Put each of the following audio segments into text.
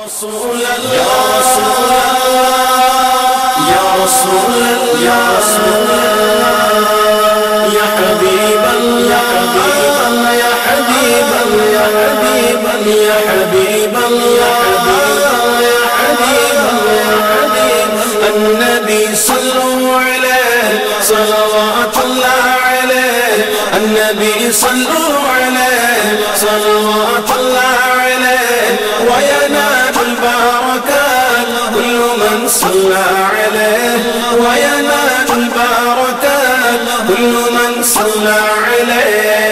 رسول الله يا رسول الله يا رسول الله يا حبيب الله يا حبيب الله يا حبيب الله يا حبيب الله النبي صلوا عليه صلوات الله عليه النبي صلوا عليه صلوات الله عليه وينال البركات كل من صلى عليه وينال البركات كل من صلى عليه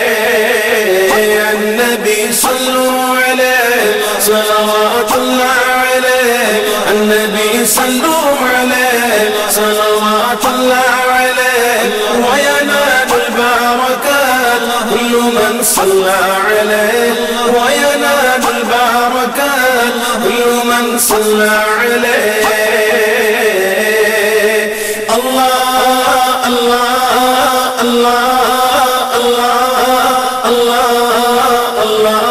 النبي صلوا عليه صلوات الله عليه النبي صلوا عليه صلوات الله عليه وينال البركات كل من صلى عليه وينال البركات كل من صلى عليه الله الله الله الله الله الله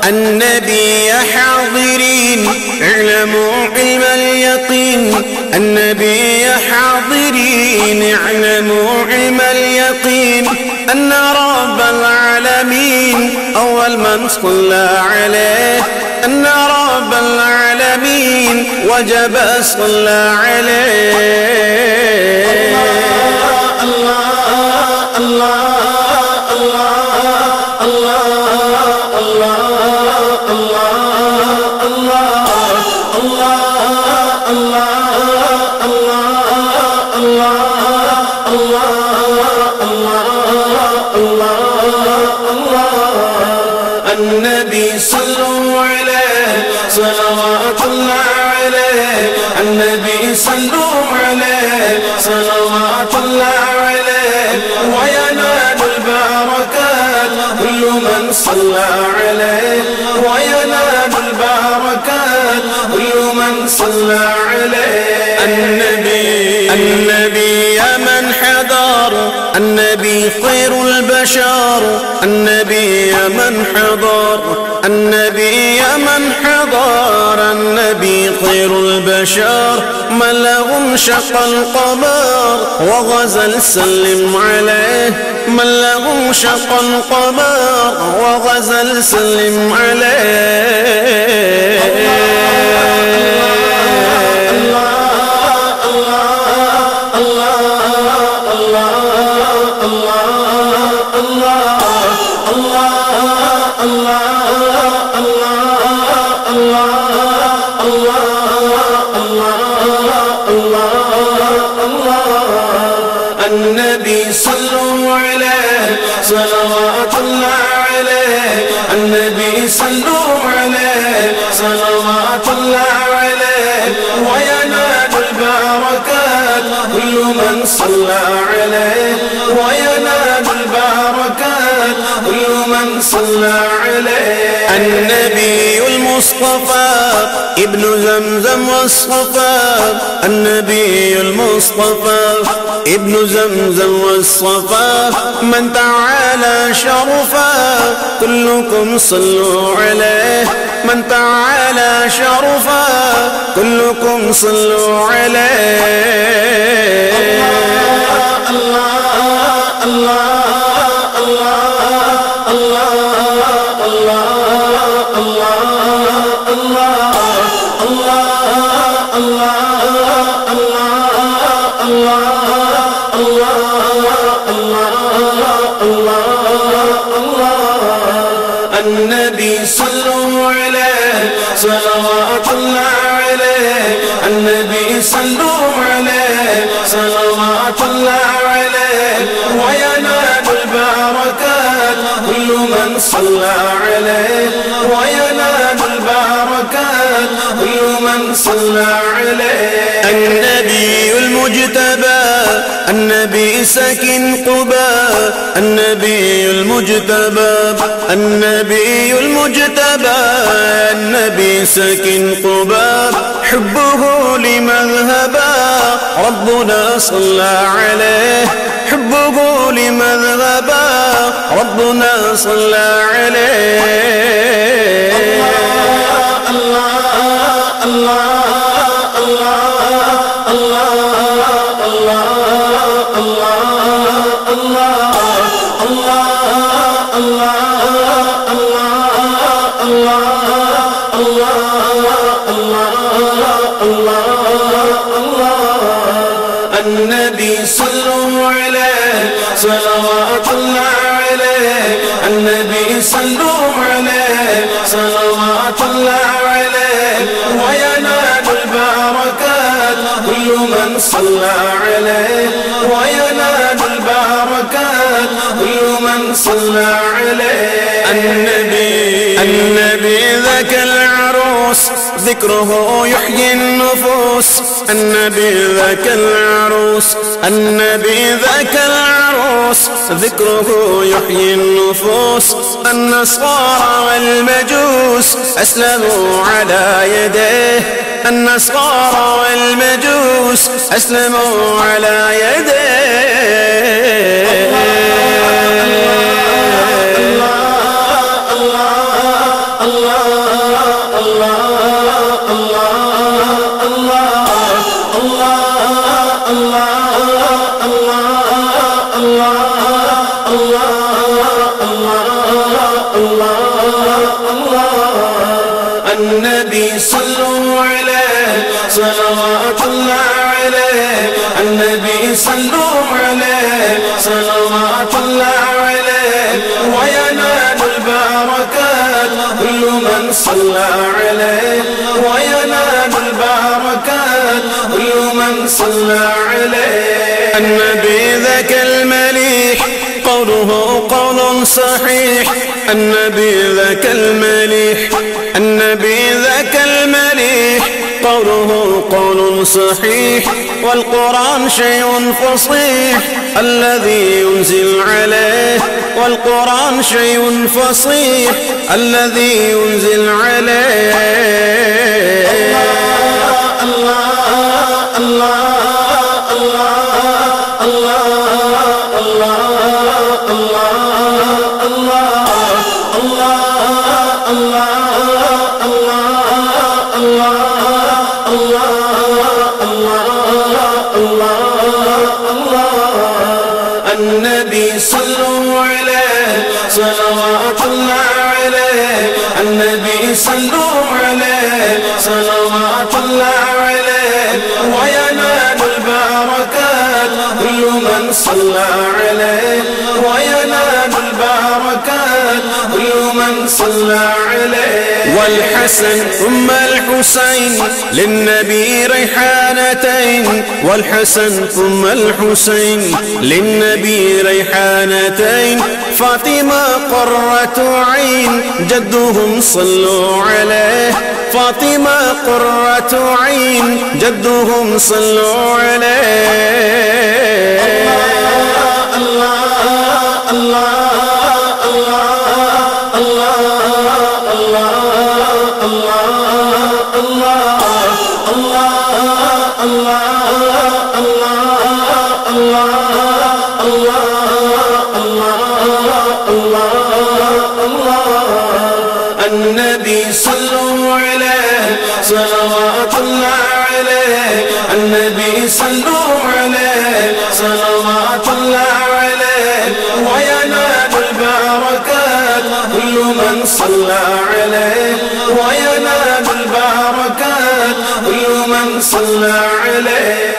النبي يا حاضرين اعلموا علم اليقين النبي يا حاضرين اعلموا علم اليقين أن رب العالمين أول من صلى عليه أن رب العالمين وجب صلى عليه الله الله الله الله النبي صلوا عليه صلوات الله عليه النبي صلوا عليه صلوات الله عليه وينال البركات كل من صلى عليه وينال البركات كل من صلى عليه النبي يا من حضر النبي خير البشر النبي يا من حضر النبي يا من حضر النبي خير البشر من له شق القمر وغزل سلم عليه من له شق القمر وغزل سلم عليه النبي صلوا عليه صلوات الله عليه النبي صلوا عليه صلوات الله عليه وينال البركات كل من صلى عليه وينال البركات كل من صلى عليه النبي المصطفى ابن زمزم والصفا النبي المصطفى ابن زمزم والصفا من تعالى شرفا كلكم صلوا عليه من تعالى شرفا كلكم صلوا عليه الله الله الله النبي صلوا عليه صلوات الله عليه النبي صلوا عليه صلوات الله عليه وينال البركات كل من صلى عليه وينال البركات كل من صلى عليه النبي المجتبى النبي سكن قباء النبي المجتبى النبي المجتبى النبي سكن قباء حب مذهبا ربنا صلى عليه حبه لمذهبا ربنا صلى عليه الله الله النبي صلوا عليه صلوات الله عليه النبي صلوا عليه صلوات الله عليه وينال البركات كل من صلى عليه وينال البركات كل من صلى عليه النبي ذاك العروس ذكره يحيي النفوس النبي ذاك العروس النبي ذاك العروس ذكره يحيي النفوس النصارى والمجوس أسلموا على يديه النصارى والمجوس أسلموا على يديه النبي صلوا عليه صلوات الله عليه النبي صلوا عليه صلوات الله عليه وينال البركات كل من صلى عليه وينال البركات كل من صلى عليه النبي ذاك المليح قوله قول صحيح النبي ذاك المليح النبي ذاك المليح قوله قول صحيح والقرآن شيء فصيح الذي ينزل عليه والقرآن شيء فصيح الذي ينزل عليه الله الله النبي صلوا عليه صلوات الله عليه النبي صلوا عليه صلوات الله عليه وينال البركات كل من صلى عليه وينال البركات كل من صلى عليه والحسن ثم الحسين للنبي ريحانتين والحسن ثم الحسين للنبي ريحانتين فاطمة قرة عين جدهم صلوا عليه فاطمة قرة عين جدهم صلوا عليه الله الله النبي صلوا عليه صلوات الله عليه النبي صلوا عليه صلوات الله عليه وينال البركات كل من صلى عليه وينال البركات كل من صلى عليه